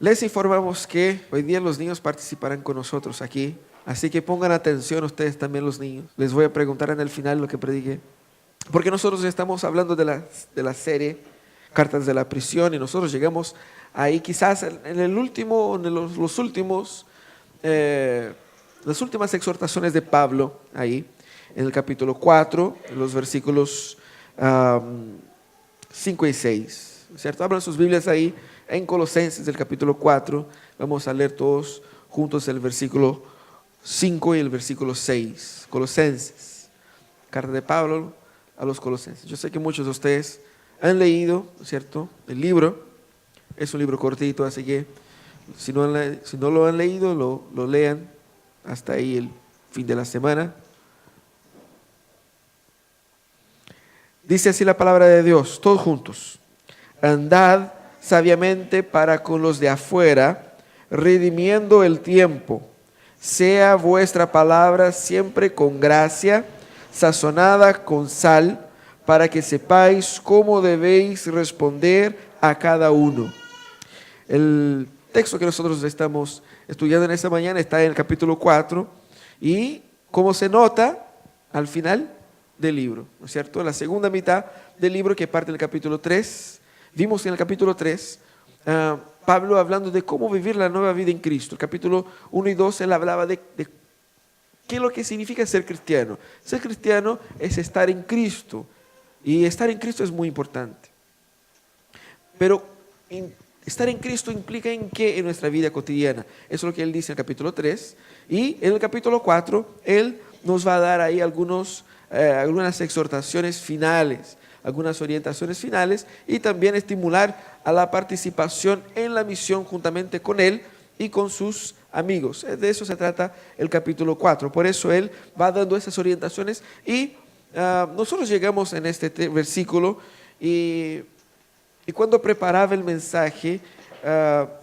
Les informamos que hoy día los niños participarán con nosotros aquí, así que pongan atención ustedes también los niños. Les voy a preguntar en el final lo que prediqué, porque nosotros estamos hablando de la serie Cartas de la Prisión y nosotros llegamos ahí quizás en el último, en los últimos, las últimas exhortaciones de Pablo, ahí en el capítulo 4, en los versículos 5 y 6, ¿cierto? Abran sus Biblias ahí en Colosenses, del capítulo 4. Vamos a leer todos juntos el versículo 5 y el versículo 6. Colosenses, carta de Pablo a los Colosenses. Yo sé que muchos de ustedes han leído, ¿cierto?, el libro. Es un libro cortito, así que si no lo han leído, lo lean hasta ahí el fin de la semana. Dice así la palabra de Dios, todos juntos. Andad sabiamente para con los de afuera, redimiendo el tiempo. Sea vuestra palabra siempre con gracia, sazonada con sal, para que sepáis cómo debéis responder a cada uno. El texto que nosotros estamos estudiando en esta mañana está en el capítulo 4 y, como se nota, al final del libro, ¿no es cierto? La segunda mitad del libro, que parte del capítulo 3. Vimos en el capítulo 3 Pablo hablando de cómo vivir la nueva vida en Cristo. El capítulo 1 y 2 él hablaba de qué es lo que significa ser cristiano. Ser cristiano es estar en Cristo, y estar en Cristo es muy importante. Pero estar en Cristo implica en qué en nuestra vida cotidiana. Eso es lo que él dice en el capítulo 3. Y en el capítulo 4 él nos va a dar ahí algunas exhortaciones finales, algunas orientaciones finales, y también estimular a la participación en la misión juntamente con él y con sus amigos. De eso se trata el capítulo 4. Por eso él va dando esas orientaciones y nosotros llegamos en este versículo y cuando preparaba el mensaje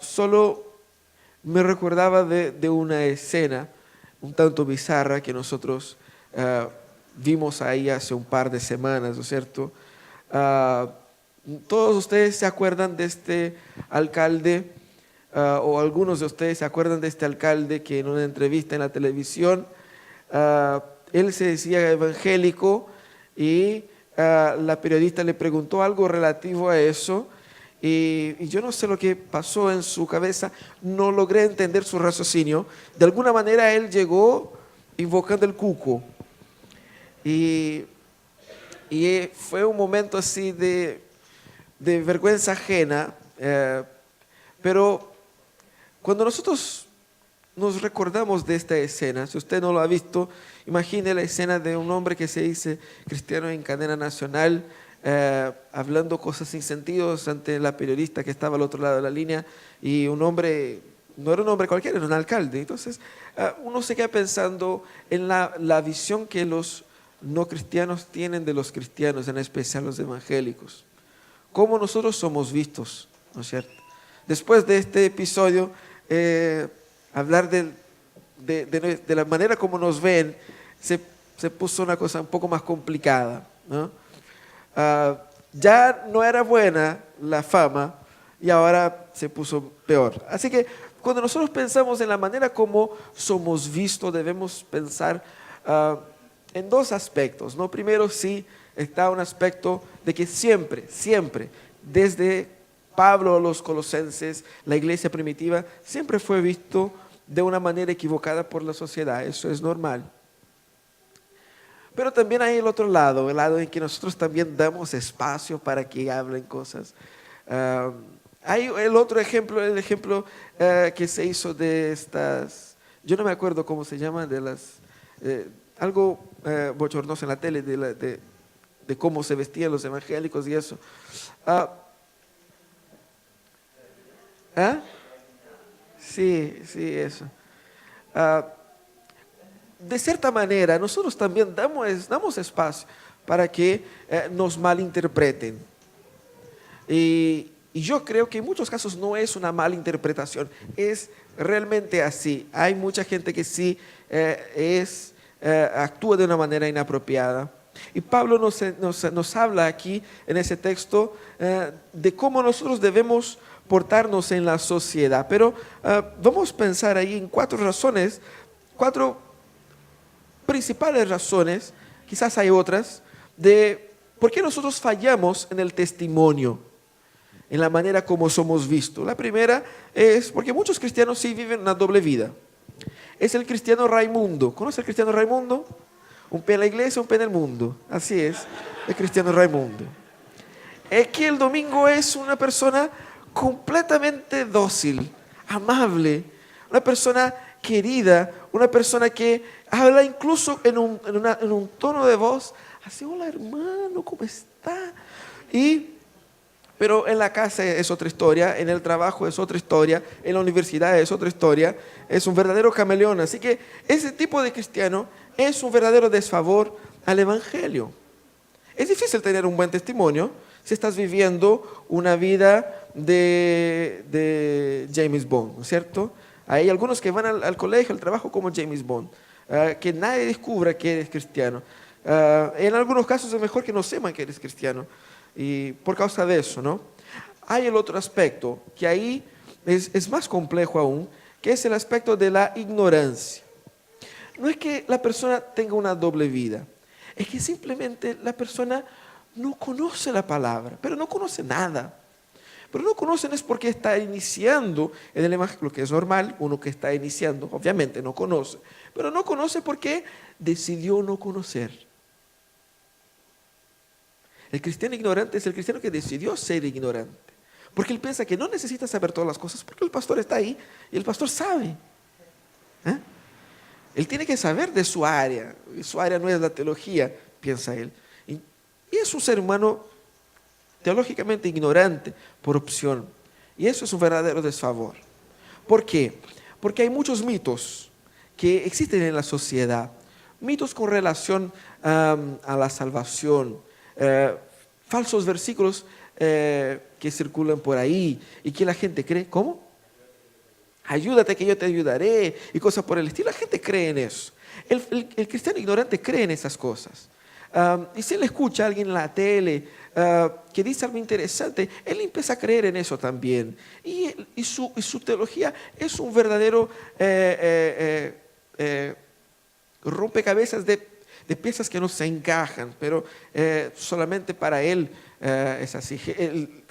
solo me recordaba de una escena un tanto bizarra que nosotros vimos ahí hace un par de semanas, ¿no es cierto? Todos ustedes se acuerdan de este alcalde, o algunos de ustedes se acuerdan de este alcalde que en una entrevista en la televisión, él se decía evangélico y la periodista le preguntó algo relativo a eso y yo no sé lo que pasó en su cabeza, no logré entender su raciocinio. De alguna manera él llegó invocando el cuco. Y fue un momento así de vergüenza ajena, pero cuando nosotros nos recordamos de esta escena, si usted no lo ha visto, imagine la escena de un hombre que se dice cristiano en cadena nacional, hablando cosas sin sentido ante la periodista que estaba al otro lado de la línea, y un hombre, no era un hombre cualquiera, era un alcalde. Entonces uno se queda pensando en la visión que los no cristianos tienen de los cristianos, en especial los evangélicos. Cómo nosotros somos vistos, ¿no es cierto? Después de este episodio, hablar de la manera como nos ven, se puso una cosa un poco más complicada, ¿no? Ya no era buena la fama y ahora se puso peor. Así que cuando nosotros pensamos en la manera como somos vistos, debemos pensar en dos aspectos, ¿no? Primero, sí, está un aspecto de que siempre, desde Pablo a los Colosenses, la iglesia primitiva, siempre fue visto de una manera equivocada por la sociedad. Eso es normal. Pero también hay el otro lado, el lado en que nosotros también damos espacio para que hablen cosas. Hay el otro ejemplo, el ejemplo que se hizo de estas, yo no me acuerdo cómo se llaman, de las, algo bochornoso en la tele, de cómo se vestían los evangélicos y eso. Sí, eso. De cierta manera, nosotros también damos espacio para que nos malinterpreten. Y yo creo que en muchos casos no es una mala interpretación, es realmente así. Hay mucha gente que sí actúa de una manera inapropiada. Y Pablo nos habla aquí en ese texto de cómo nosotros debemos portarnos en la sociedad. Pero vamos a pensar ahí en 4 razones, 4 principales razones, quizás hay otras, de por qué nosotros fallamos en el testimonio, en la manera como somos vistos. La primera es porque muchos cristianos sí viven una doble vida. Es el cristiano Raimundo. ¿Conoce el cristiano Raimundo? Un pie en la iglesia, un pie en el mundo. Así es, el cristiano Raimundo. Es que el domingo es una persona completamente dócil, amable, una persona querida, una persona que habla incluso en un tono de voz así: hola hermano, ¿cómo está? Pero en la casa es otra historia, en el trabajo es otra historia, en la universidad es otra historia, es un verdadero camaleón. Así que ese tipo de cristiano es un verdadero desfavor al Evangelio. Es difícil tener un buen testimonio si estás viviendo una vida de James Bond, ¿no es cierto? Hay algunos que van al colegio, al trabajo como James Bond, que nadie descubra que eres cristiano. En algunos casos es mejor que no sepan que eres cristiano, y por causa de eso, ¿no? Hay el otro aspecto, que ahí es más complejo aún, que es el aspecto de la ignorancia. No es que la persona tenga una doble vida, es que simplemente la persona no conoce la palabra, pero no conoce nada. Pero no conocen es porque está iniciando en el Evangelio, lo que es normal, uno que está iniciando, obviamente no conoce, pero no conoce porque decidió no conocer. El cristiano ignorante es el cristiano que decidió ser ignorante, porque él piensa que no necesita saber todas las cosas, porque el pastor está ahí y el pastor sabe. Él tiene que saber de su área, y su área no es la teología, piensa él. Y es un ser humano teológicamente ignorante por opción. Y eso es un verdadero desfavor. ¿Por qué? Porque hay muchos mitos que existen en la sociedad. Mitos con relación a la salvación. Falsos versículos que circulan por ahí y que la gente cree. ¿Cómo? Ayúdate que yo te ayudaré y cosas por el estilo. La gente cree en eso. El cristiano ignorante cree en esas cosas. Y si él escucha a alguien en la tele que dice algo interesante, él empieza a creer en eso también. Y su teología es un verdadero rompecabezas de piezas que no se encajan, pero solamente para él es así.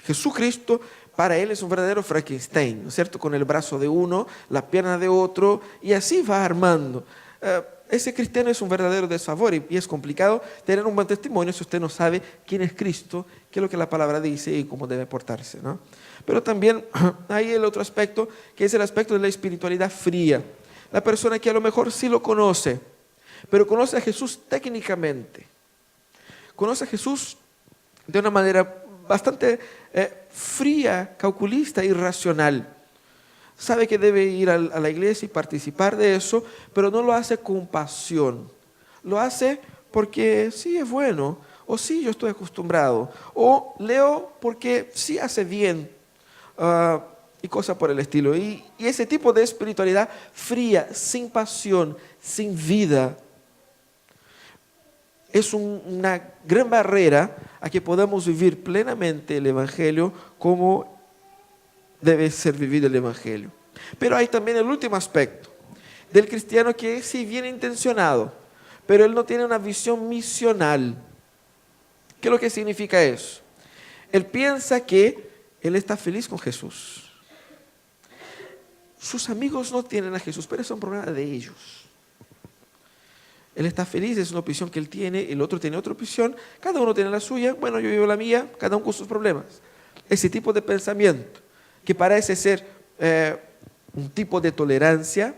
Jesucristo para él es un verdadero Frankenstein, ¿no es cierto? Con el brazo de uno, la pierna de otro, y así va armando. Ese cristiano es un verdadero desfavor y es complicado tener un buen testimonio si usted no sabe quién es Cristo, qué es lo que la palabra dice y cómo debe portarse, ¿no? Pero también hay el otro aspecto, que es el aspecto de la espiritualidad fría. La persona que a lo mejor sí lo conoce, pero conoce a Jesús técnicamente. Conoce a Jesús de una manera bastante fría, calculista y racional. Sabe que debe ir a la iglesia y participar de eso, pero no lo hace con pasión. Lo hace porque sí es bueno, o sí yo estoy acostumbrado, o leo porque sí hace bien, y cosas por el estilo. Y ese tipo de espiritualidad fría, sin pasión, sin vida, es una gran barrera a que podamos vivir plenamente el Evangelio como debe ser vivido el Evangelio. Pero hay también el último aspecto del cristiano, que es sí bien intencionado, pero él no tiene una visión misional. ¿Qué es lo que significa eso? Él piensa que él está feliz con Jesús. Sus amigos no tienen a Jesús, pero eso es un problema de ellos. Él está feliz, es una opción que él tiene, el otro tiene otra opción, cada uno tiene la suya, bueno, yo vivo la mía, cada uno con sus problemas. Ese tipo de pensamiento, que parece ser un tipo de tolerancia,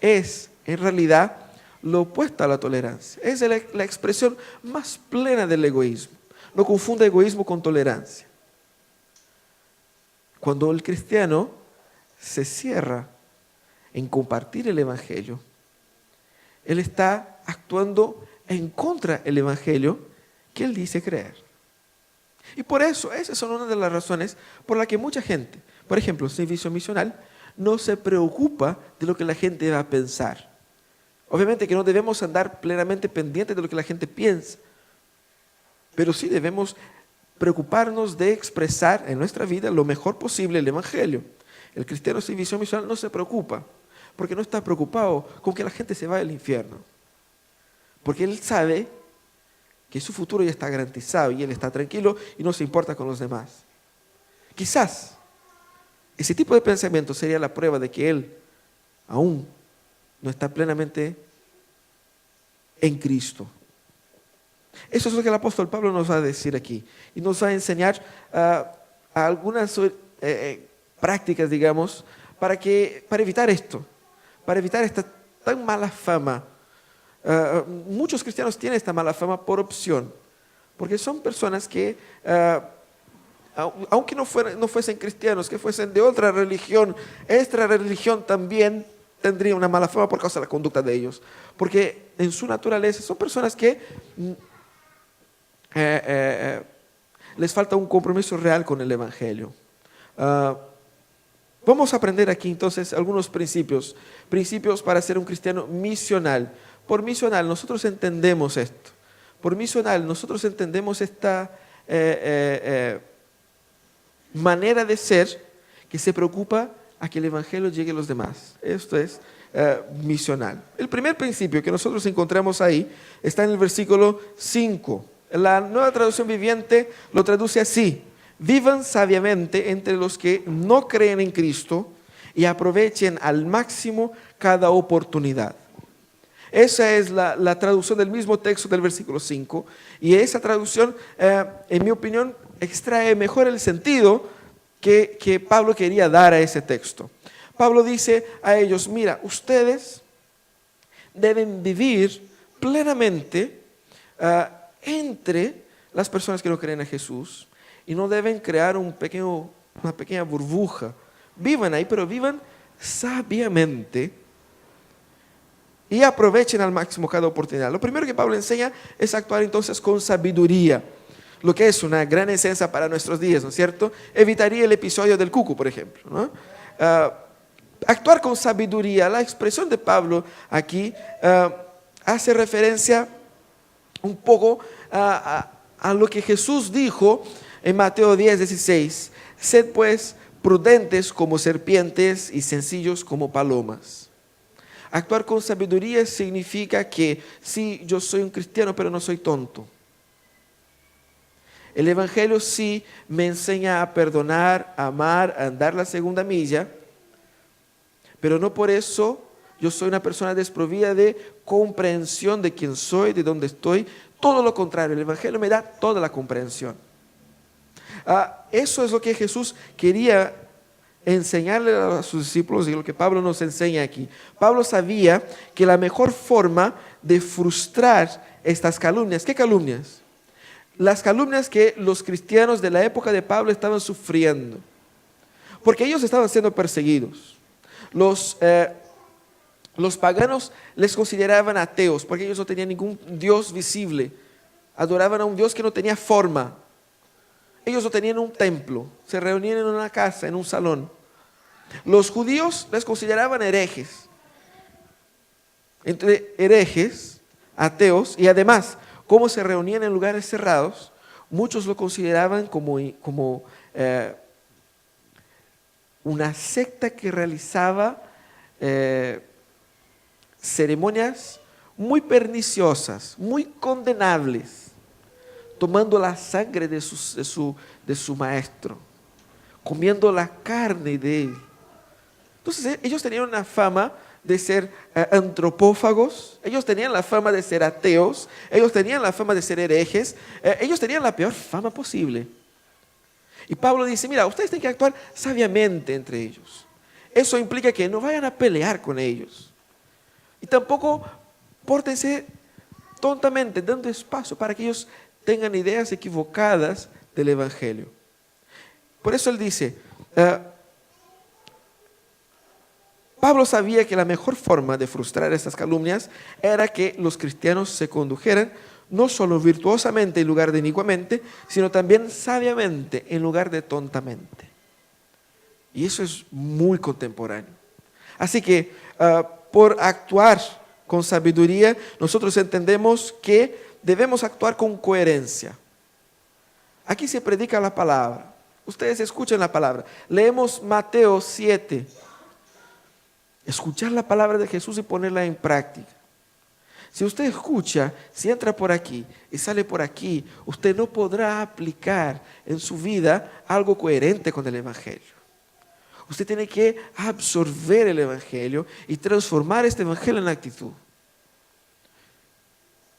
es en realidad lo opuesto a la tolerancia. Es la expresión más plena del egoísmo. No confunda egoísmo con tolerancia. Cuando el cristiano se cierra en compartir el Evangelio, él está actuando en contra del Evangelio que él dice creer. Y por eso, esas son una de las razones por las que mucha gente, por ejemplo, el servicio misional, no se preocupa de lo que la gente va a pensar. Obviamente que no debemos andar plenamente pendientes de lo que la gente piensa, pero sí debemos preocuparnos de expresar en nuestra vida lo mejor posible el Evangelio. El cristiano sin visión misional no se preocupa, porque no está preocupado con que la gente se vaya al infierno. Porque él sabe que su futuro ya está garantizado y él está tranquilo y no se importa con los demás. Quizás ese tipo de pensamiento sería la prueba de que él aún no está plenamente en Cristo. Eso es lo que el apóstol Pablo nos va a decir aquí. Y nos va a enseñar algunas prácticas, digamos, para evitar esto, para evitar esta tan mala fama. Muchos cristianos tienen esta mala fama por opción, porque son personas que, aunque no fuesen cristianos, que fuesen de otra religión, esta religión también tendría una mala fama por causa de la conducta de ellos, porque en su naturaleza son personas que les falta un compromiso real con el Evangelio. Vamos a aprender aquí entonces algunos principios para ser un cristiano misional. Por misional nosotros entendemos esto. Por misional nosotros entendemos esta manera de ser que se preocupa a que el Evangelio llegue a los demás. Esto es misional. El primer principio que nosotros encontramos ahí está en el versículo 5. La Nueva Traducción Viviente lo traduce así: vivan sabiamente entre los que no creen en Cristo y aprovechen al máximo cada oportunidad. Esa es la traducción del mismo texto del versículo 5, y esa traducción, en mi opinión, extrae mejor el sentido que Pablo quería dar a ese texto. Pablo dice a ellos: mira, ustedes deben vivir plenamente entre las personas que no creen en Jesús y no deben crear una pequeña burbuja. Vivan ahí, pero vivan sabiamente y aprovechen al máximo cada oportunidad. Lo primero que Pablo enseña es actuar entonces con sabiduría, lo que es una gran enseñanza para nuestros días, ¿no es cierto? Evitaría el episodio del cuco, por ejemplo, ¿no? Actuar con sabiduría. La expresión de Pablo aquí hace referencia un poco a lo que Jesús dijo en Mateo 10:16. Sed pues prudentes como serpientes y sencillos como palomas. Actuar con sabiduría significa que sí, yo soy un cristiano, pero no soy tonto. El Evangelio sí me enseña a perdonar, a amar, a andar la segunda milla, pero no por eso yo soy una persona desprovida de comprensión de quién soy, de dónde estoy. Todo lo contrario, el Evangelio me da toda la comprensión. Eso es lo que Jesús quería enseñarle a sus discípulos y lo que Pablo nos enseña aquí. Pablo sabía que la mejor forma de frustrar estas calumnias, ¿qué calumnias? Las calumnias que los cristianos de la época de Pablo estaban sufriendo, porque ellos estaban siendo perseguidos. Los paganos les consideraban ateos porque ellos no tenían ningún Dios visible, adoraban a un Dios que no tenía forma. Ellos no tenían un templo, se reunían en una casa, en un salón. Los judíos les consideraban herejes. Entre herejes, ateos, y además, como se reunían en lugares cerrados, muchos lo consideraban como una secta que realizaba ceremonias muy perniciosas, muy condenables, tomando la sangre de su maestro, comiendo la carne de él. Entonces ellos tenían una fama de ser antropófagos, ellos tenían la fama de ser ateos, ellos tenían la fama de ser herejes, ellos tenían la peor fama posible. Y Pablo dice: mira, ustedes tienen que actuar sabiamente entre ellos. Eso implica que no vayan a pelear con ellos. Y tampoco pórtense tontamente, dando espacio para que ellos tengan ideas equivocadas del Evangelio. Por eso él dice, Pablo sabía que la mejor forma de frustrar estas calumnias era que los cristianos se condujeran no solo virtuosamente en lugar de inicuamente, sino también sabiamente en lugar de tontamente. Y eso es muy contemporáneo. Así que por actuar con sabiduría, nosotros entendemos que debemos actuar con coherencia. Aquí se predica la palabra. Ustedes escuchan la palabra. Leemos Mateo 7. Escuchar la palabra de Jesús y ponerla en práctica. Si usted escucha, si entra por aquí y sale por aquí, usted no podrá aplicar en su vida algo coherente con el Evangelio. Usted tiene que absorber el Evangelio y transformar este Evangelio en actitud.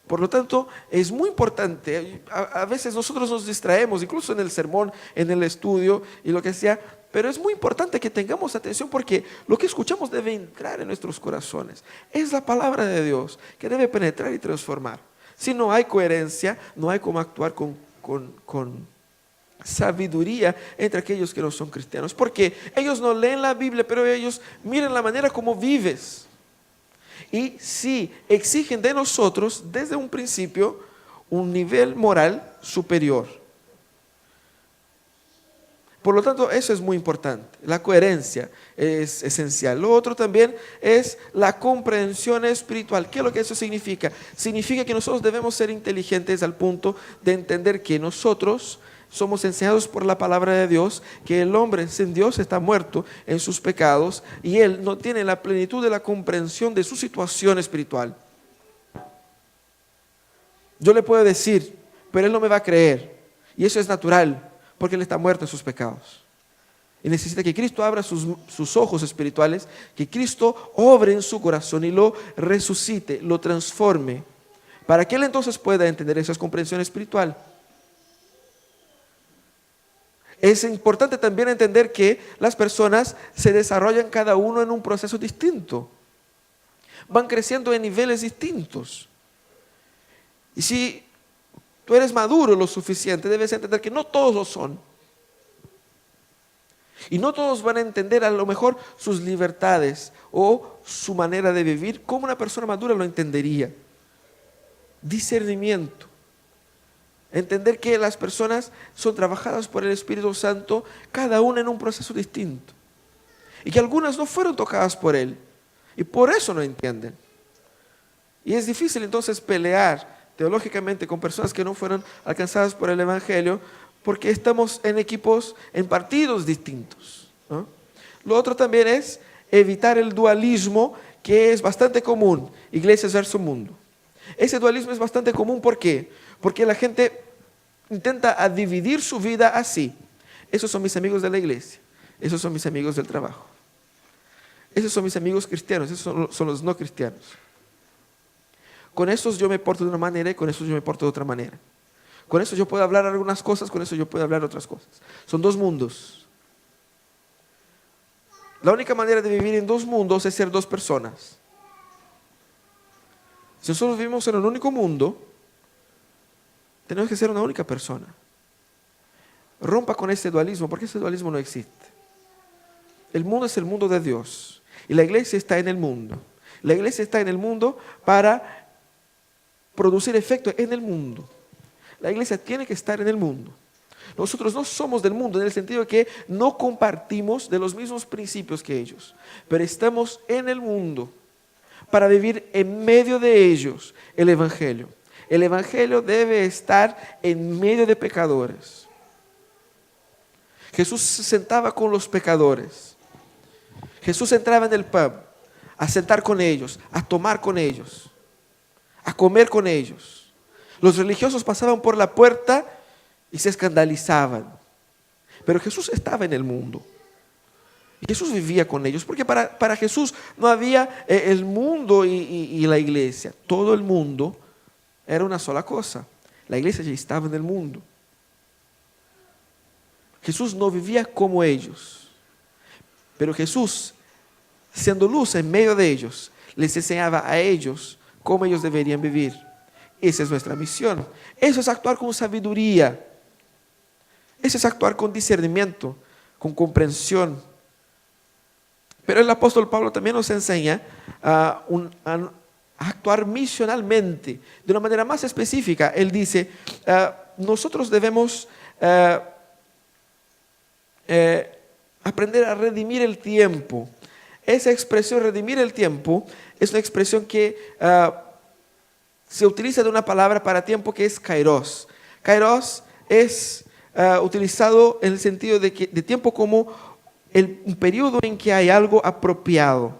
Por lo tanto, es muy importante. A veces nosotros nos distraemos, incluso en el sermón, en el estudio y lo que sea, pero es muy importante que tengamos atención porque lo que escuchamos debe entrar en nuestros corazones. Es la palabra de Dios que debe penetrar y transformar. Si no hay coherencia, no hay cómo actuar con sabiduría entre aquellos que no son cristianos. Porque ellos no leen la Biblia, pero ellos miran la manera como vives. Y sí, exigen de nosotros desde un principio un nivel moral superior. Por lo tanto, eso es muy importante. La coherencia es esencial. Lo otro también es la comprensión espiritual. ¿Qué es lo que eso significa? Significa que nosotros debemos ser inteligentes al punto de entender que nosotros somos enseñados por la palabra de Dios, que el hombre sin Dios está muerto en sus pecados y él no tiene la plenitud de la comprensión de su situación espiritual. Yo le puedo decir, pero él no me va a creer. Y eso es natural, porque él está muerto en sus pecados. Y necesita que Cristo abra sus ojos espirituales, que Cristo obre en su corazón y lo resucite, lo transforme, para que él entonces pueda entender esa comprensión espiritual. Es importante también entender que las personas se desarrollan cada uno en un proceso distinto. Van creciendo en niveles distintos. Y si tú eres maduro lo suficiente, debes entender que no todos lo son. Y no todos van a entender a lo mejor sus libertades o su manera de vivir como una persona madura lo entendería. Discernimiento. Entender que las personas son trabajadas por el Espíritu Santo, cada una en un proceso distinto. Y que algunas no fueron tocadas por Él. Y por eso no entienden. Y es difícil entonces pelear teológicamente con personas que no fueron alcanzadas por el Evangelio, porque estamos en equipos, en partidos distintos, ¿no? Lo otro también es evitar el dualismo, que es bastante común, iglesias versus mundo. Ese dualismo es bastante común, ¿por qué? Porque la gente intenta dividir su vida así. Esos son mis amigos de la iglesia, esos son mis amigos del trabajo, esos son mis amigos cristianos, esos son los no cristianos. Con esos yo me porto de una manera y con esos yo me porto de otra manera. Con eso yo puedo hablar algunas cosas, con eso yo puedo hablar otras cosas. Son dos mundos. La única manera de vivir en dos mundos es ser dos personas. Si nosotros vivimos en un único mundo, tenemos que ser una única persona. Rompa con ese dualismo, porque ese dualismo no existe. El mundo es el mundo de Dios y la iglesia está en el mundo. La iglesia está en el mundo para producir efecto en el mundo. La iglesia tiene que estar en el mundo. Nosotros no somos del mundo en el sentido de que no compartimos de los mismos principios que ellos, pero estamos en el mundo para vivir en medio de ellos el Evangelio. El Evangelio debe estar en medio de pecadores. Jesús se sentaba con los pecadores. Jesús entraba en el pub a sentar con ellos, a tomar con ellos, a comer con ellos. Los religiosos pasaban por la puerta y se escandalizaban. Pero Jesús estaba en el mundo. Y Jesús vivía con ellos. Porque para Jesús no había el mundo y la iglesia. Todo el mundo era una sola cosa. La iglesia ya estaba en el mundo. Jesús no vivía como ellos. Pero Jesús, siendo luz en medio de ellos, les enseñaba a ellos cómo ellos deberían vivir. Esa es nuestra misión. Eso es actuar con sabiduría. Eso es actuar con discernimiento, con comprensión. Pero el apóstol Pablo también nos enseña a actuar misionalmente, de una manera más específica. Él dice, nosotros debemos aprender a redimir el tiempo. Esa expresión, redimir el tiempo, es una expresión que se utiliza de una palabra para tiempo que es kairos. Kairos es utilizado en el sentido de tiempo como un periodo en que hay algo apropiado.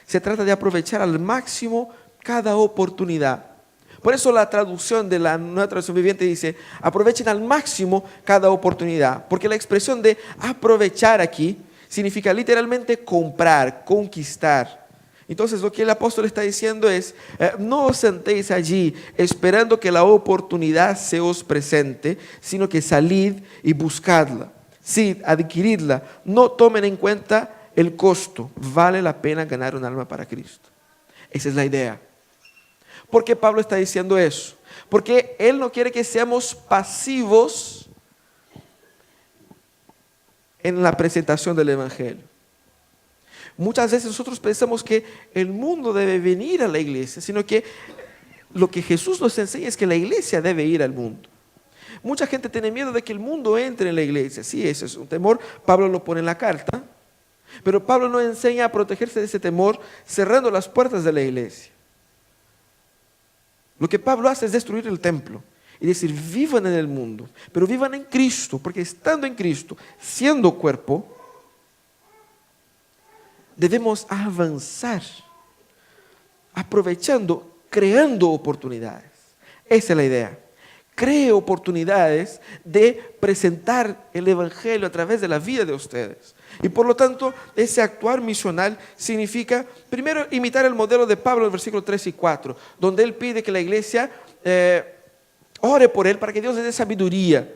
Se trata de aprovechar al máximo cada oportunidad. Por eso la traducción de la Nueva Traducción Viviente dice, aprovechen al máximo cada oportunidad. Porque la expresión de aprovechar aquí significa literalmente comprar, conquistar. Entonces lo que el apóstol está diciendo es, no os sentéis allí esperando que la oportunidad se os presente, sino que salid y buscadla. Sí, adquiridla. No tomen en cuenta el costo. Vale la pena ganar un alma para Cristo. Esa es la idea. ¿Por qué Pablo está diciendo eso? Porque él no quiere que seamos pasivos en la presentación del Evangelio. Muchas veces nosotros pensamos que el mundo debe venir a la iglesia, sino que lo que Jesús nos enseña es que la iglesia debe ir al mundo. Mucha gente tiene miedo de que el mundo entre en la iglesia. Sí, ese es un temor. Pablo lo pone en la carta. Pero Pablo no enseña a protegerse de ese temor cerrando las puertas de la iglesia. Lo que Pablo hace es destruir el templo y decir, vivan en el mundo, pero vivan en Cristo, porque estando en Cristo, siendo cuerpo, debemos avanzar, aprovechando, creando oportunidades. Esa es la idea. Cree oportunidades de presentar el Evangelio a través de la vida de ustedes. Y por lo tanto, ese actuar misional significa, primero, imitar el modelo de Pablo en el versículo 3 y 4, donde él pide que la iglesia ore por él para que Dios le dé sabiduría.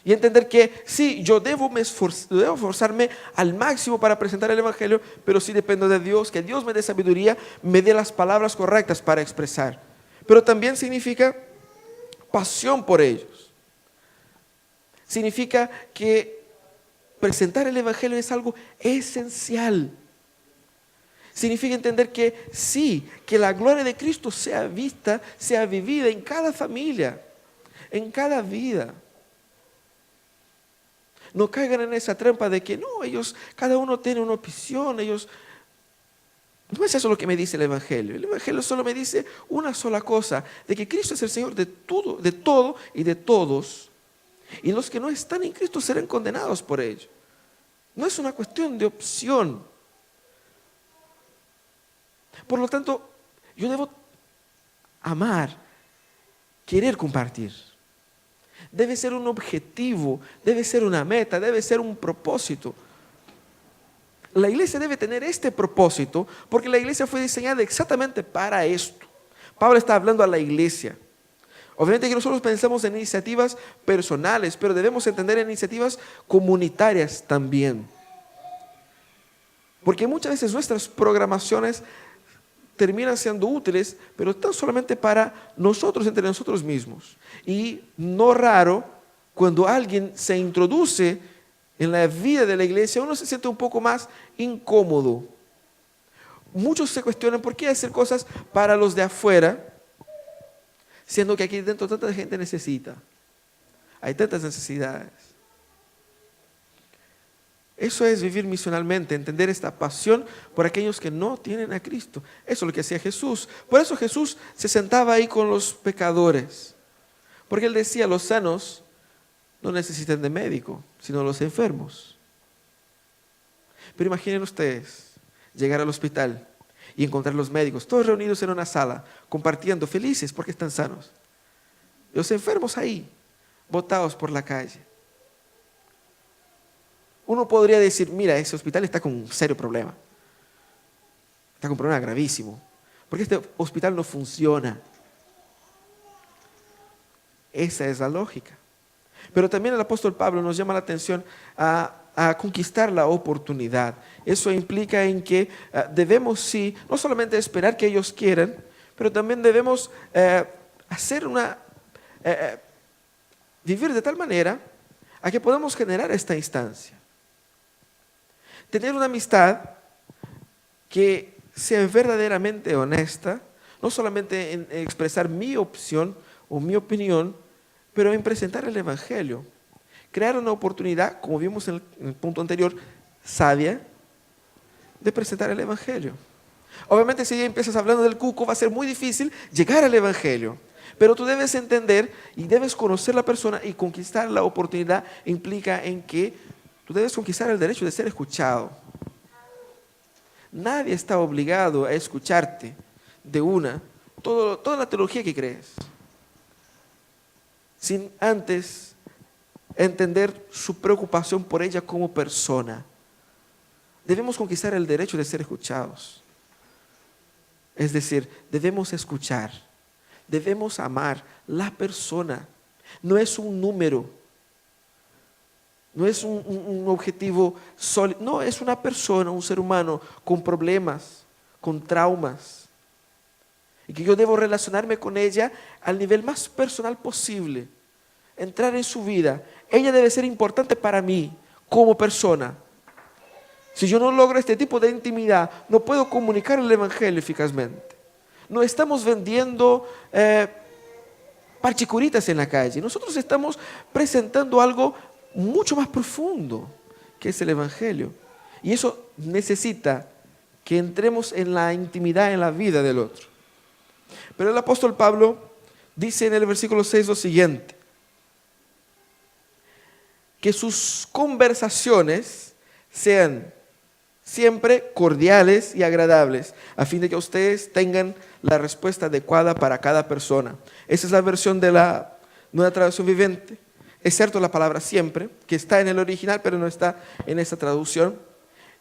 Y entender que sí, yo debo esforzarme al máximo para presentar el Evangelio, pero sí dependo de Dios, que Dios me dé sabiduría, me dé las palabras correctas para expresar. Pero también significa pasión por ellos. Significa que presentar el Evangelio es algo esencial. Significa entender que sí, que la gloria de Cristo sea vista, sea vivida en cada familia, en cada vida. No caigan en esa trampa de que no, cada uno tiene una opción, no es eso lo que me dice el Evangelio. El Evangelio solo me dice una sola cosa, de que Cristo es el Señor de todo y de todos. Y los que no están en Cristo serán condenados por ello. No es una cuestión de opción. Por lo tanto, yo debo amar, querer compartir. Debe ser un objetivo, debe ser una meta, debe ser un propósito. La iglesia debe tener este propósito porque la iglesia fue diseñada exactamente para esto. Pablo está hablando a la iglesia. Obviamente que nosotros pensamos en iniciativas personales, pero debemos entender en iniciativas comunitarias también. Porque muchas veces nuestras programaciones terminan siendo útiles, pero tan solamente para nosotros, entre nosotros mismos. Y no raro, cuando alguien se introduce en la vida de la iglesia, uno se siente un poco más incómodo. Muchos se cuestionan por qué hacer cosas para los de afuera, siendo que aquí dentro tanta gente necesita. Hay tantas necesidades. Eso es vivir misionalmente, entender esta pasión por aquellos que no tienen a Cristo. Eso es lo que hacía Jesús. Por eso Jesús se sentaba ahí con los pecadores. Porque él decía, los sanos no necesitan de médico, sino los enfermos. Pero imaginen ustedes llegar al hospital y encontrar los médicos, todos reunidos en una sala, compartiendo, felices porque están sanos. Los enfermos ahí, botados por la calle. Uno podría decir, mira, ese hospital está con un serio problema. Está con un problema gravísimo. Porque este hospital no funciona. Esa es la lógica. Pero también el apóstol Pablo nos llama la atención a conquistar la oportunidad. Eso implica en que debemos, sí, no solamente esperar que ellos quieran, pero también debemos vivir de tal manera a que podamos generar esta instancia. Tener una amistad que sea verdaderamente honesta, no solamente en expresar mi opción o mi opinión, pero en presentar el Evangelio. Crear una oportunidad, como vimos en el punto anterior, sabia, de presentar el Evangelio. Obviamente si ya empiezas hablando del cuco, va a ser muy difícil llegar al Evangelio. Pero tú debes entender y debes conocer la persona, y conquistar la oportunidad implica en que tú debes conquistar el derecho de ser escuchado. Nadie está obligado a escucharte de toda la teología que crees, sin antes entender su preocupación por ella como persona. Debemos conquistar el derecho de ser escuchados. Es decir, debemos escuchar, debemos amar la persona. No es un número, no es un objetivo sólido, no, es una persona, un ser humano con problemas, con traumas. Y que yo debo relacionarme con ella al nivel más personal posible, entrar en su vida. Ella debe ser importante para mí como persona. Si yo no logro este tipo de intimidad, no puedo comunicar el Evangelio eficazmente. No estamos vendiendo parchicuritas en la calle. Nosotros estamos presentando algo mucho más profundo, que es el Evangelio. Y eso necesita que entremos en la intimidad, en la vida del otro. Pero el apóstol Pablo dice en el versículo 6 lo siguiente: que sus conversaciones sean siempre cordiales y agradables, a fin de que ustedes tengan la respuesta adecuada para cada persona. Esa es la versión de la Nueva Traducción Viviente. Es cierto la palabra siempre, que está en el original, pero no está en esta traducción.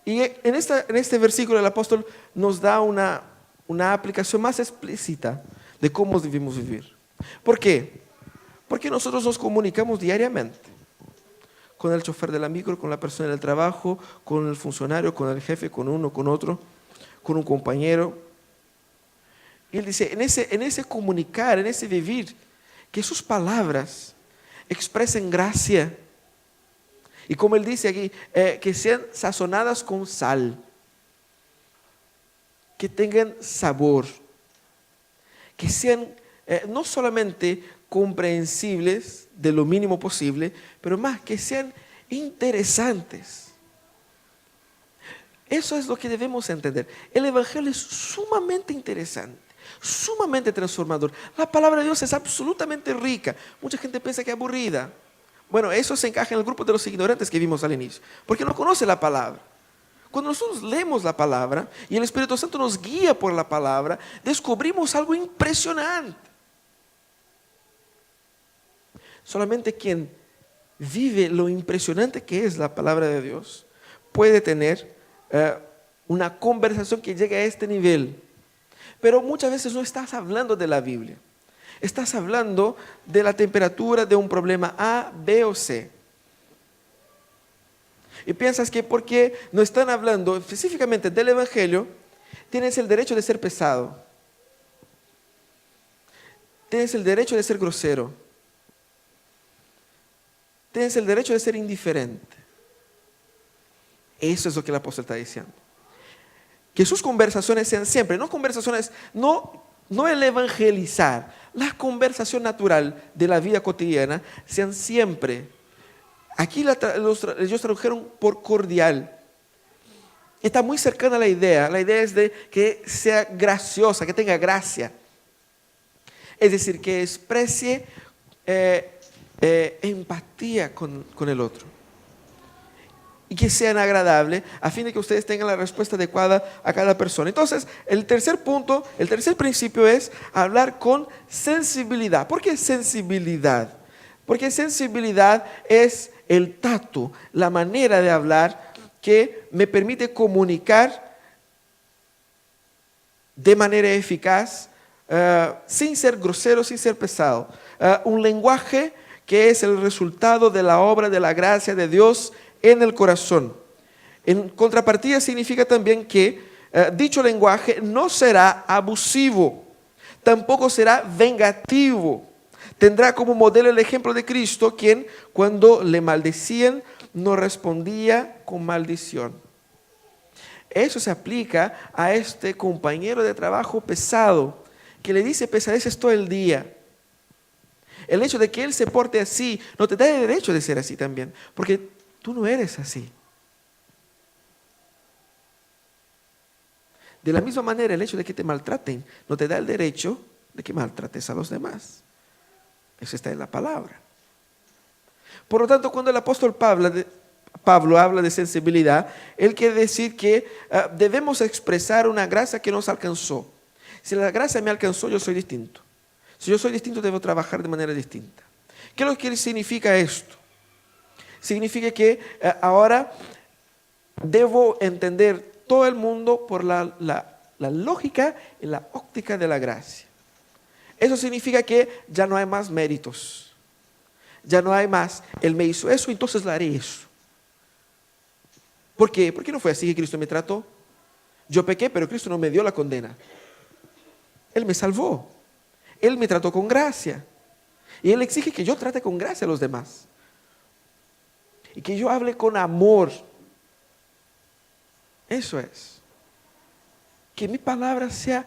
Y en este versículo el apóstol nos da una aplicación más explícita de cómo debemos vivir. ¿Por qué? Porque nosotros nos comunicamos diariamente con el chofer de la micro, con la persona del trabajo, con el funcionario, con el jefe, con uno, con otro, con un compañero. Y él dice, en ese comunicar, en ese vivir, que sus palabras expresen gracia. Y como él dice aquí, que sean sazonadas con sal, que tengan sabor, que sean no solamente comprensibles de lo mínimo posible, pero más que sean interesantes. Eso es lo que debemos entender. El Evangelio es sumamente interesante, sumamente transformador. La palabra de Dios es absolutamente rica. Mucha gente piensa que es aburrida. Bueno, eso se encaja en el grupo de los ignorantes que vimos al inicio, porque no conoce la palabra. Cuando nosotros leemos la palabra y el Espíritu Santo nos guía por la palabra, descubrimos algo impresionante. Solamente quien vive lo impresionante que es la palabra de Dios puede tener una conversación que llegue a este nivel. Pero muchas veces no estás hablando de la Biblia. Estás hablando de la temperatura de un problema A, B o C. Y piensas que porque no están hablando específicamente del Evangelio, tienes el derecho de ser pesado. Tienes el derecho de ser grosero. Tienes el derecho de ser indiferente. Eso es lo que el apóstol está diciendo. Que sus conversaciones sean siempre, no conversaciones, no el evangelizar, la conversación natural de la vida cotidiana sean siempre. Aquí ellos tradujeron por cordial. Está muy cercana a la idea. La idea es de que sea graciosa, que tenga gracia. Es decir, que exprese empatía con el otro. Y que sean agradables a fin de que ustedes tengan la respuesta adecuada a cada persona. Entonces, el tercer principio es hablar con sensibilidad. ¿Por qué sensibilidad? Porque sensibilidad es el tacto, la manera de hablar que me permite comunicar de manera eficaz, sin ser grosero, sin ser pesado. Un lenguaje que es el resultado de la obra de la gracia de Dios en el corazón. En contrapartida significa también que dicho lenguaje no será abusivo, tampoco será vengativo. Tendrá como modelo el ejemplo de Cristo, quien cuando le maldecían no respondía con maldición. Eso se aplica a este compañero de trabajo pesado, que le dice pesadeces todo el día. El hecho de que él se porte así no te da el derecho de ser así también, porque tú no eres así. De la misma manera, el hecho de que te maltraten no te da el derecho de que maltrates a los demás. Eso está en la palabra. Por lo tanto, cuando el apóstol Pablo habla de sensibilidad, él quiere decir que debemos expresar una gracia que nos alcanzó. Si la gracia me alcanzó, yo soy distinto. Si yo soy distinto, debo trabajar de manera distinta. ¿Qué es lo que significa esto? Significa que ahora debo entender todo el mundo por la lógica y la óptica de la gracia. Eso significa que ya no hay más méritos. Ya no hay más, Él me hizo eso, entonces le haré eso. ¿Por qué? Porque no fue así que Cristo me trató. Yo pequé, pero Cristo no me dio la condena. Él me salvó. Él me trató con gracia. Y Él exige que yo trate con gracia a los demás. Y que yo hable con amor. Eso es. Que mi palabra sea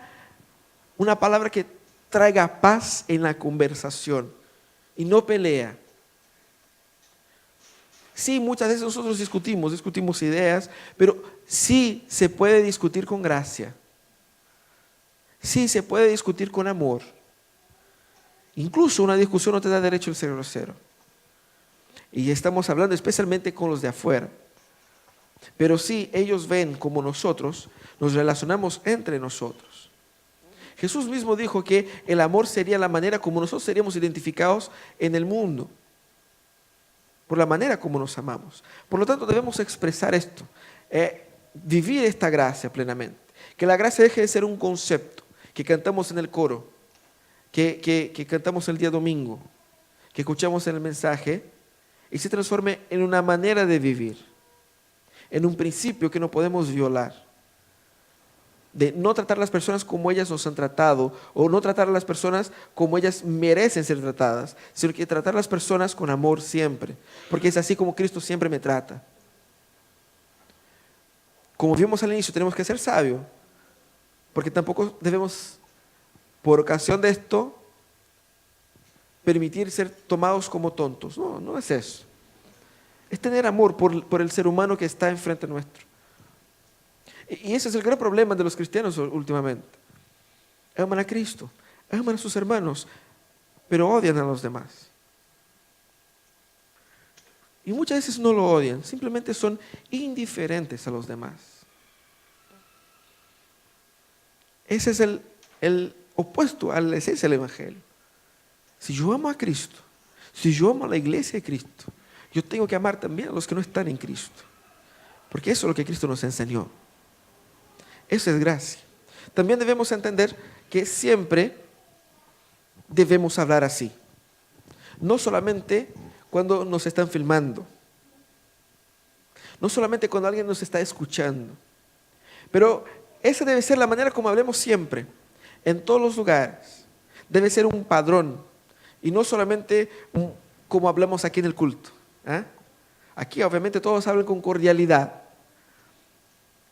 una palabra que traiga paz en la conversación y no pelea. Sí, muchas veces nosotros discutimos ideas, pero sí se puede discutir con gracia. Sí se puede discutir con amor. Incluso una discusión no te da derecho a ser grosero. Y estamos hablando especialmente con los de afuera. Pero sí, ellos ven como nosotros nos relacionamos entre nosotros. Jesús mismo dijo que el amor sería la manera como nosotros seríamos identificados en el mundo. Por la manera como nos amamos. Por lo tanto, debemos expresar esto. Vivir esta gracia plenamente. Que la gracia deje de ser un concepto que cantamos en el coro, que cantamos el día domingo, que escuchamos en el mensaje y se transforme en una manera de vivir. En un principio que no podemos violar. De no tratar a las personas como ellas nos han tratado, o no tratar a las personas como ellas merecen ser tratadas, sino que tratar a las personas con amor siempre, porque es así como Cristo siempre me trata. Como vimos al inicio, tenemos que ser sabios, porque tampoco debemos, por ocasión de esto, permitir ser tomados como tontos. No, no es eso. Es tener amor por el ser humano que está enfrente nuestro. Y ese es el gran problema de los cristianos últimamente. Aman a Cristo, aman a sus hermanos, pero odian a los demás. Y muchas veces no lo odian, simplemente son indiferentes a los demás. Ese es el opuesto a la esencia del Evangelio. Si yo amo a Cristo, si yo amo a la iglesia de Cristo, yo tengo que amar también a los que no están en Cristo. Porque eso es lo que Cristo nos enseñó. Eso es gracia. También debemos entender que siempre debemos hablar así. No solamente cuando nos están filmando. No solamente cuando alguien nos está escuchando. Pero esa debe ser la manera como hablemos siempre. En todos los lugares. Debe ser un padrón. Y no solamente como hablamos aquí en el culto. Aquí obviamente todos hablan con cordialidad.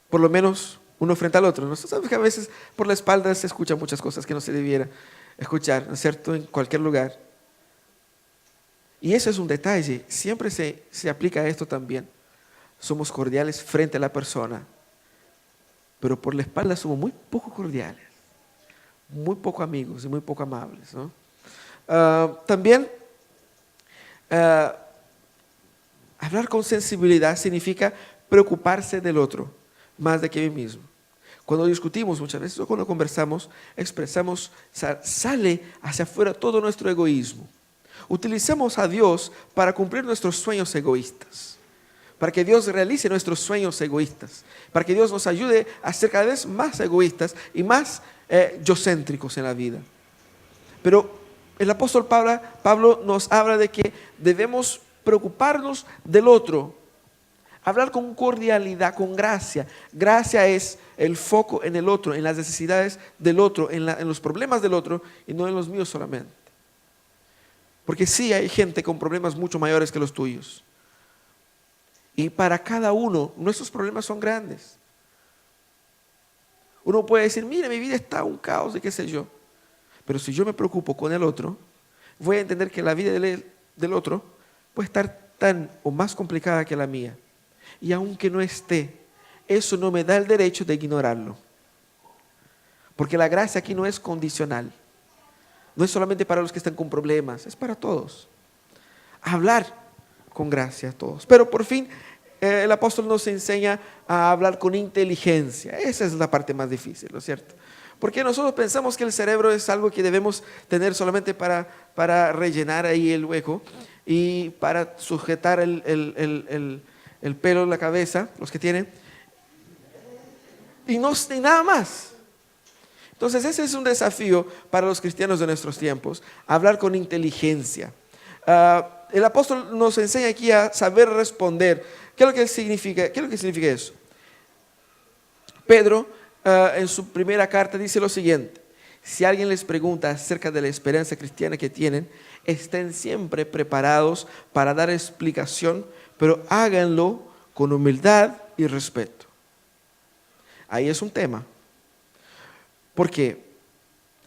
Por lo menos uno frente al otro. Nosotros sabemos que a veces por la espalda se escuchan muchas cosas que no se debiera escuchar, ¿no es cierto?, en cualquier lugar. Y eso es un detalle. Siempre se aplica a esto también. Somos cordiales frente a la persona, pero por la espalda somos muy poco cordiales, muy poco amigos y muy poco amables, ¿no? También hablar con sensibilidad significa preocuparse del otro más de que mí mismo. Cuando discutimos muchas veces o cuando conversamos, expresamos, sale hacia afuera todo nuestro egoísmo. Utilizamos a Dios para cumplir nuestros sueños egoístas, para que Dios realice nuestros sueños egoístas, para que Dios nos ayude a ser cada vez más egoístas y más yocéntricos en la vida. Pero el apóstol Pablo nos habla de que debemos preocuparnos del otro, hablar con cordialidad, con gracia. Gracia es el foco en el otro, en las necesidades del otro, en los problemas del otro y no en los míos solamente. Porque sí hay gente con problemas mucho mayores que los tuyos. Y para cada uno, nuestros problemas son grandes. Uno puede decir, mira, mi vida está un caos de qué sé yo. Pero si yo me preocupo con el otro, voy a entender que la vida del otro puede estar tan o más complicada que la mía. Y aunque no esté, eso no me da el derecho de ignorarlo. Porque la gracia aquí no es condicional. No es solamente para los que están con problemas, es para todos. Hablar con gracia a todos. Pero por fin, el apóstol nos enseña a hablar con inteligencia. Esa es la parte más difícil, ¿no es cierto? Porque nosotros pensamos que el cerebro es algo que debemos tener solamente para rellenar ahí el hueco y para sujetar el pelo en la cabeza, los que tienen, y nada más. Entonces ese es un desafío para los cristianos de nuestros tiempos, hablar con inteligencia. El apóstol nos enseña aquí a saber responder. ¿Qué es lo que significa eso? Pedro, en su primera carta, dice lo siguiente: si alguien les pregunta acerca de la esperanza cristiana que tienen, estén siempre preparados para dar explicación, pero háganlo con humildad y respeto. Ahí es un tema. Porque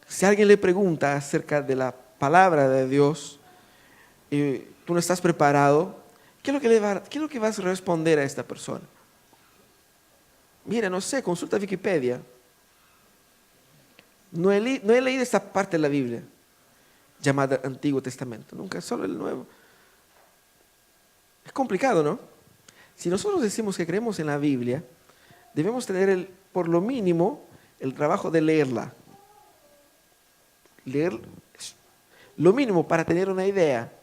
si alguien le pregunta acerca de la palabra de Dios y tú no estás preparado, ¿qué es lo que vas a responder a esta persona? Mira, no sé, consulta Wikipedia. No he leído esta parte de la Biblia llamada Antiguo Testamento, nunca, solo el Nuevo. Es complicado, ¿no? Si nosotros decimos que creemos en la Biblia, debemos tener por lo mínimo el trabajo de leerla. Leer lo mínimo para tener una idea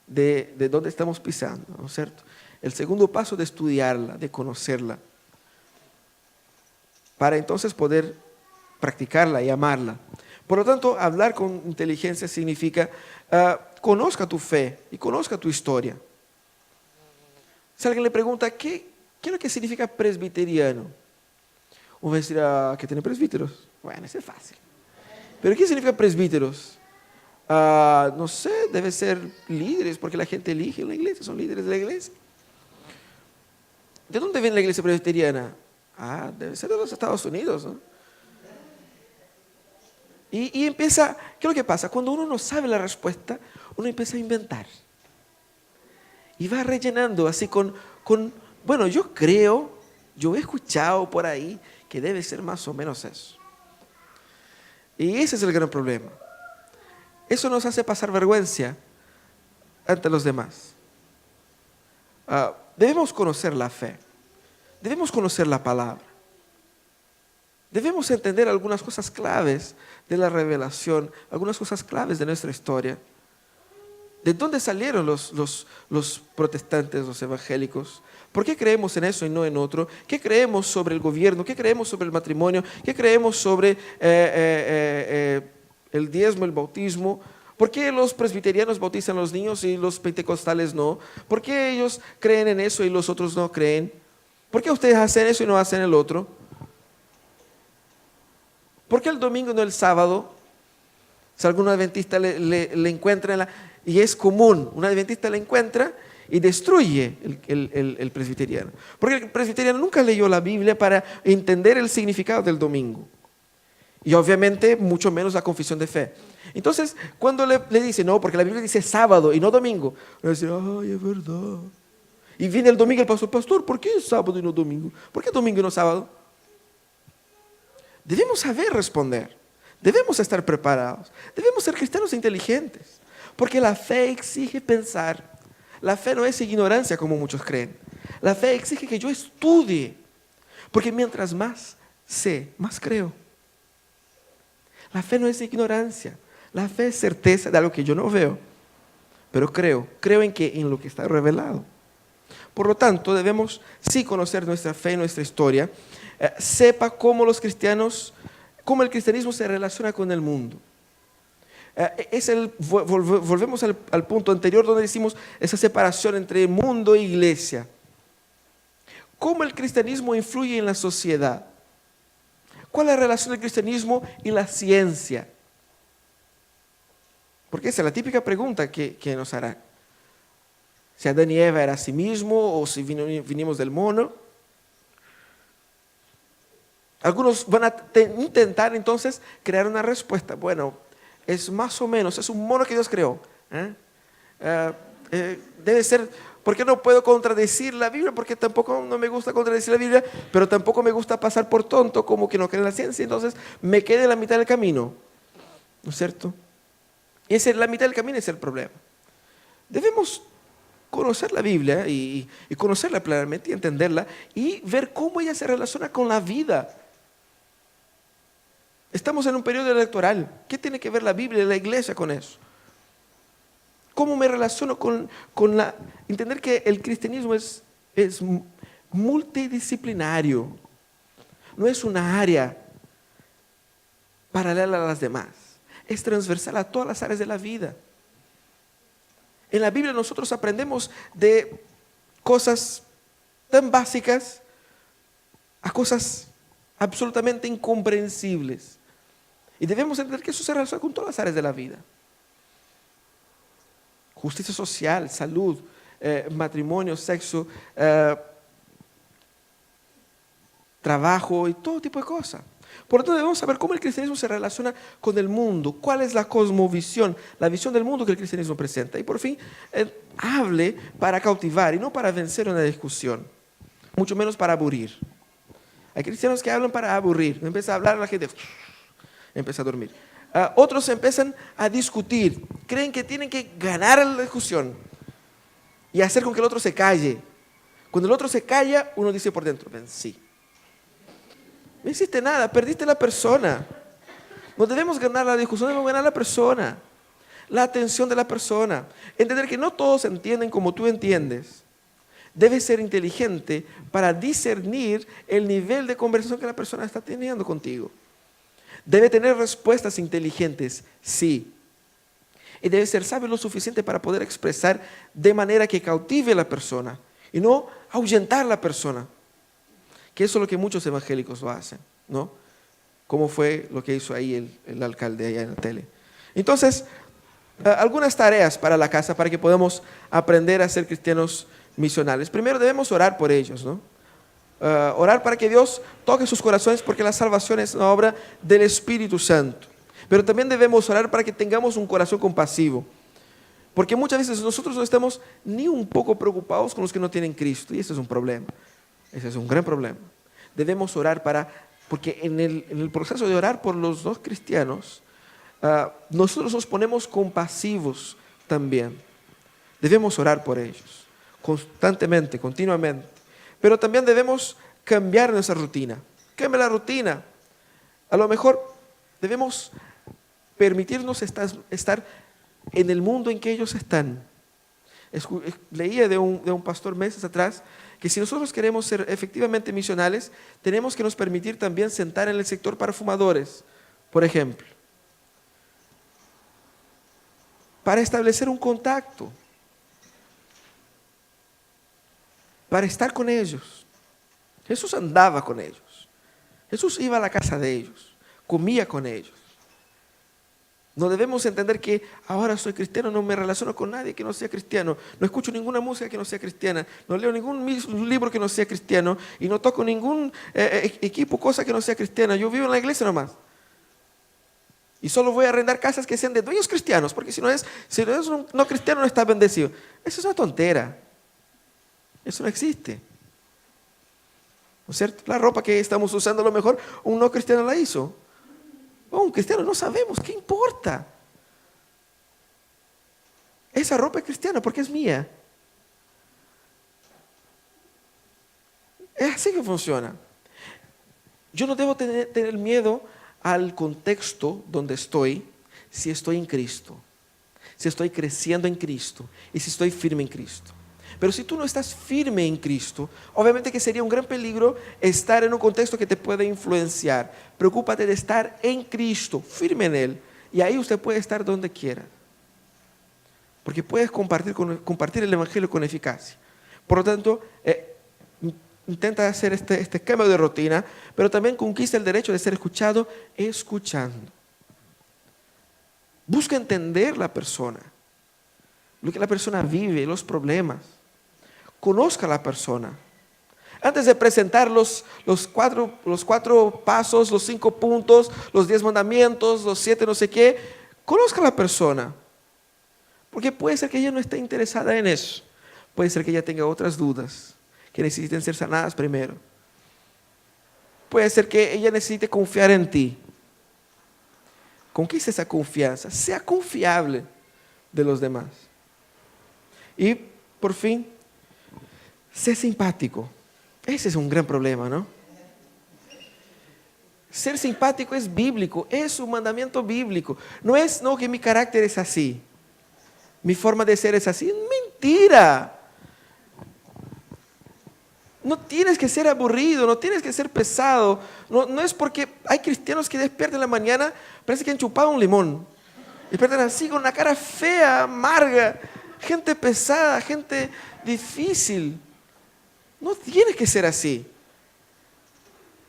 de dónde estamos pisando, ¿no es cierto? El segundo paso de estudiarla, de conocerla, para entonces poder practicarla y amarla. Por lo tanto, hablar con inteligencia significa conozca tu fe y conozca tu historia. Si alguien le pregunta, ¿qué es lo que significa presbiteriano? Uno va a decir, que tiene presbíteros. Bueno, eso es fácil. ¿Pero qué significa presbíteros? No sé, debe ser líderes, porque la gente elige en la iglesia, son líderes de la iglesia. ¿De dónde viene la iglesia presbiteriana? Debe ser de los Estados Unidos, ¿no? Y empieza, ¿qué es lo que pasa? Cuando uno no sabe la respuesta, uno empieza a inventar. Y va rellenando así bueno, yo creo, yo he escuchado por ahí que debe ser más o menos eso. Y ese es el gran problema. Eso nos hace pasar vergüenza ante los demás. Debemos conocer la fe. Debemos conocer la palabra. Debemos entender algunas cosas claves de la revelación, algunas cosas claves de nuestra historia. ¿De dónde salieron los protestantes, los evangélicos? ¿Por qué creemos en eso y no en otro? ¿Qué creemos sobre el gobierno? ¿Qué creemos sobre el matrimonio? ¿Qué creemos sobre el diezmo, el bautismo? ¿Por qué los presbiterianos bautizan a los niños y los pentecostales no? ¿Por qué ellos creen en eso y los otros no creen? ¿Por qué ustedes hacen eso y no hacen el otro? ¿Por qué el domingo no el sábado? Si algún adventista le encuentra y es común, un adventista le encuentra y destruye el presbiteriano. Porque el presbiteriano nunca leyó la Biblia para entender el significado del domingo. Y obviamente mucho menos la confesión de fe. Entonces, cuando le dice, no, porque la Biblia dice sábado y no domingo, le dice, ay, es verdad. Y viene el domingo el pastor, ¿por qué es sábado y no domingo? ¿Por qué domingo y no sábado? Debemos saber responder. Debemos estar preparados. Debemos ser cristianos inteligentes. Porque la fe exige pensar. La fe no es ignorancia como muchos creen. La fe exige que yo estudie. Porque mientras más sé, más creo. La fe no es ignorancia. La fe es certeza de algo que yo no veo. Pero creo en lo que está revelado. Por lo tanto, debemos sí conocer nuestra fe, nuestra historia. Sepa cómo el cristianismo se relaciona con el mundo. Volvemos al punto anterior donde decimos esa separación entre mundo e iglesia. ¿Cómo el cristianismo influye en la sociedad? ¿Cuál es la relación del cristianismo y la ciencia? Porque esa es la típica pregunta que nos harán. Si Adán y Eva era sí mismo o si vinimos del mono. Algunos van a intentar entonces crear una respuesta. Bueno, es más o menos, es un mono que Dios creó. Debe ser, ¿por qué no puedo contradecir la Biblia? Porque tampoco no me gusta contradecir la Biblia, pero tampoco me gusta pasar por tonto como que no cree en la ciencia. Entonces me quedé en la mitad del camino. ¿No es cierto? Y la mitad del camino es el problema. Debemos conocer la Biblia y conocerla plenamente y entenderla y ver cómo ella se relaciona con la vida. Estamos en un periodo electoral. ¿Qué tiene que ver la Biblia y la iglesia con eso? ¿Cómo me relaciono con entender que el cristianismo es multidisciplinario? No es una área paralela a las demás. Es transversal a todas las áreas de la vida. En la Biblia nosotros aprendemos de cosas tan básicas a cosas absolutamente incomprensibles. Y debemos entender que eso se relaciona con todas las áreas de la vida. Justicia social, salud, matrimonio, sexo, trabajo y todo tipo de cosas. Por lo tanto, debemos saber cómo el cristianismo se relaciona con el mundo, cuál es la cosmovisión, la visión del mundo que el cristianismo presenta. Y por fin, hable para cautivar y no para vencer una discusión, mucho menos para aburrir. Hay cristianos que hablan para aburrir, empieza a hablar la gente, empieza a dormir. Otros empiezan a discutir, creen que tienen que ganar la discusión y hacer con que el otro se calle. Cuando el otro se calla, uno dice por dentro, vencí. No hiciste nada, perdiste la persona. No debemos ganar la discusión, debemos ganar la persona, la atención de la persona. Entender que no todos entienden como tú entiendes. Debes ser inteligente para discernir el nivel de conversación que la persona está teniendo contigo. Debe tener respuestas inteligentes, sí. Y debe ser sabio lo suficiente para poder expresar de manera que cautive a la persona y no ahuyentar a la persona. Que eso es lo que muchos evangélicos lo hacen, ¿no? Como fue lo que hizo ahí el alcalde allá en la tele. Entonces, algunas tareas para la casa para que podamos aprender a ser cristianos misionales. Primero debemos orar por ellos, ¿no? Orar para que Dios toque sus corazones porque la salvación es una obra del Espíritu Santo. Pero también debemos orar para que tengamos un corazón compasivo. Porque muchas veces nosotros no estamos ni un poco preocupados con los que no tienen Cristo. Y ese es un problema. Ese es un gran problema. Debemos orar porque en el proceso de orar por los no cristianos, nosotros nos ponemos compasivos también. Debemos orar por ellos, constantemente, continuamente. Pero también debemos cambiar nuestra rutina. Cambia la rutina. A lo mejor debemos permitirnos estar en el mundo en que ellos están. Leía de un pastor meses atrás que si nosotros queremos ser efectivamente misionales, tenemos que nos permitir también sentar en el sector para fumadores, por ejemplo, para establecer un contacto, para estar con ellos. Jesús andaba con ellos, Jesús iba a la casa de ellos, comía con ellos. No debemos entender que ahora soy cristiano, no me relaciono con nadie que no sea cristiano, no escucho ninguna música que no sea cristiana, no leo ningún libro que no sea cristiano y no toco ningún equipo, cosa que no sea cristiana. Yo vivo en la iglesia nomás. Y solo voy a arrendar casas que sean de dueños cristianos, porque si no es un no cristiano no está bendecido. Eso es una tontera. Eso no existe. ¿No es cierto? La ropa que estamos usando a lo mejor un no cristiano la hizo. O un cristiano, no sabemos, ¿qué importa? Esa ropa es cristiana porque es mía. Es así que funciona. Yo no debo tener miedo al contexto donde estoy si estoy en Cristo, si estoy creciendo en Cristo y si estoy firme en Cristo. Pero si tú no estás firme en Cristo, obviamente que sería un gran peligro estar en un contexto que te puede influenciar. Preocúpate de estar en Cristo, firme en Él, y ahí usted puede estar donde quiera. Porque puedes compartir el Evangelio con eficacia. Por lo tanto, intenta hacer este cambio de rutina, pero también conquista el derecho de ser escuchado escuchando. Busca entender la persona, lo que la persona vive, los problemas. Conozca a la persona. Antes de presentar los cuatro pasos, los 5 puntos, los 10 mandamientos, los 7 no sé qué, conozca a la persona. Porque puede ser que ella no esté interesada en eso. Puede ser que ella tenga otras dudas que necesiten ser sanadas primero. Puede ser que ella necesite confiar en ti. conquiste esa confianza, sea confiable de los demás. Y por fin, sé simpático. Ese es un gran problema, ¿no? Ser simpático es bíblico, es un mandamiento bíblico. No es no, que mi carácter es así, mi forma de ser es así. Mentira. No tienes que ser aburrido, no tienes que ser pesado. No es porque hay cristianos que despiertan en la mañana, parece que han chupado un limón. Despiertan así con una cara fea, amarga, gente pesada, gente difícil. No tienes que ser así.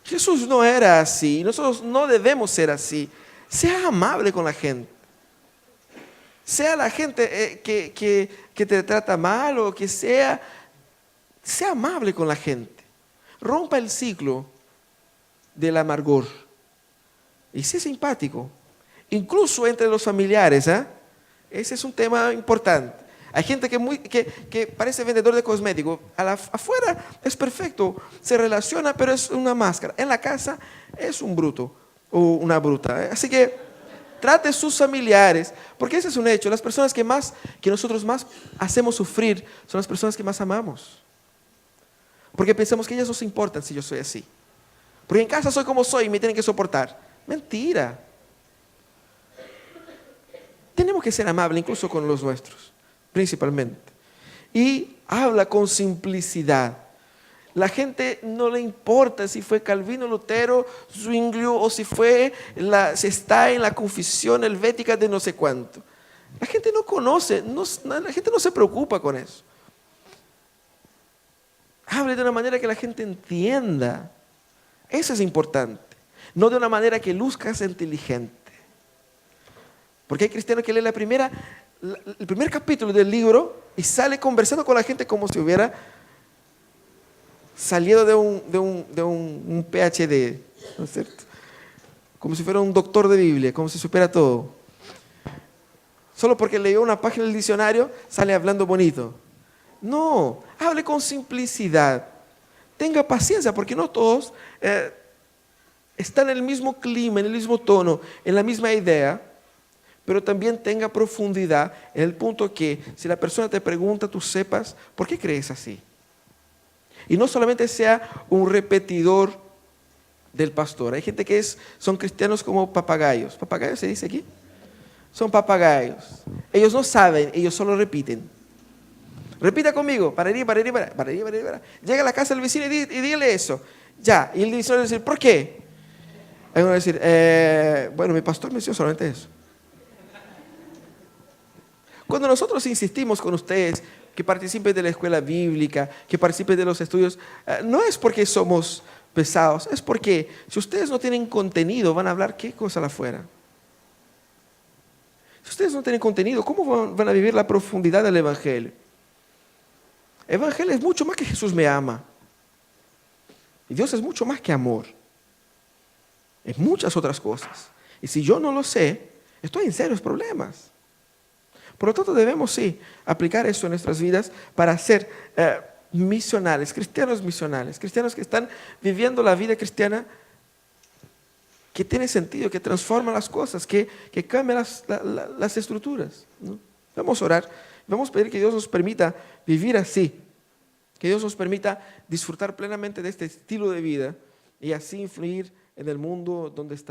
Jesús no era así, nosotros no debemos ser así. Sea amable con la gente. Sea la gente que te trata mal o que sea amable con la gente. Rompa el ciclo del amargor. Y sea simpático. Incluso entre los familiares. Ese es un tema importante. Hay gente que parece vendedor de cosméticos. Afuera es perfecto, se relaciona, pero es una máscara. En la casa es un bruto o una bruta. Así que trate sus familiares, porque ese es un hecho. Las personas que nosotros más hacemos sufrir son las personas que más amamos. Porque pensamos que ellas no se importan si yo soy así. Porque en casa soy como soy y me tienen que soportar. Mentira. Tenemos que ser amables incluso con los nuestros, principalmente. Y habla con simplicidad. La gente no le importa si fue Calvino, Lutero, Zwinglio o si está en la confesión helvética de no sé cuánto. La gente no conoce, la gente no se preocupa con eso. Hable de una manera que la gente entienda. Eso es importante. No de una manera que luzcas inteligente. Porque hay cristianos que leen el primer capítulo del libro y sale conversando con la gente como si hubiera salido de un PhD, ¿no es cierto? Como si fuera un doctor de Biblia, como si supiera todo. Solo porque leyó una página del diccionario, sale hablando bonito. No, hable con simplicidad. Tenga paciencia, porque no todos están en el mismo clima, en el mismo tono, en la misma idea. Pero también tenga profundidad en el punto que si la persona te pregunta, tú sepas por qué crees así. Y no solamente sea un repetidor del pastor. Hay gente que son cristianos como papagayos. ¿Papagayos se dice aquí? Son papagayos. Ellos no saben, ellos solo repiten. Repita conmigo. Pararí. Llega a la casa del vecino y dígale eso. Ya. Y el vecino va a decir, ¿por qué? Hay uno va a decir, bueno, mi pastor me dijo solamente eso. Cuando nosotros insistimos con ustedes que participen de la escuela bíblica, que participen de los estudios, no es porque somos pesados, es porque si ustedes no tienen contenido, van a hablar qué cosa afuera. Si ustedes no tienen contenido, ¿cómo van a vivir la profundidad del Evangelio? El Evangelio es mucho más que Jesús me ama. Y Dios es mucho más que amor. Es muchas otras cosas. Y si yo no lo sé, estoy en serios problemas. Por lo tanto, debemos aplicar eso en nuestras vidas para ser misionales, cristianos que están viviendo la vida cristiana que tiene sentido, que transforma las cosas, que cambia las estructuras, ¿no? Vamos a orar, vamos a pedir que Dios nos permita vivir así, que Dios nos permita disfrutar plenamente de este estilo de vida y así influir en el mundo donde estamos.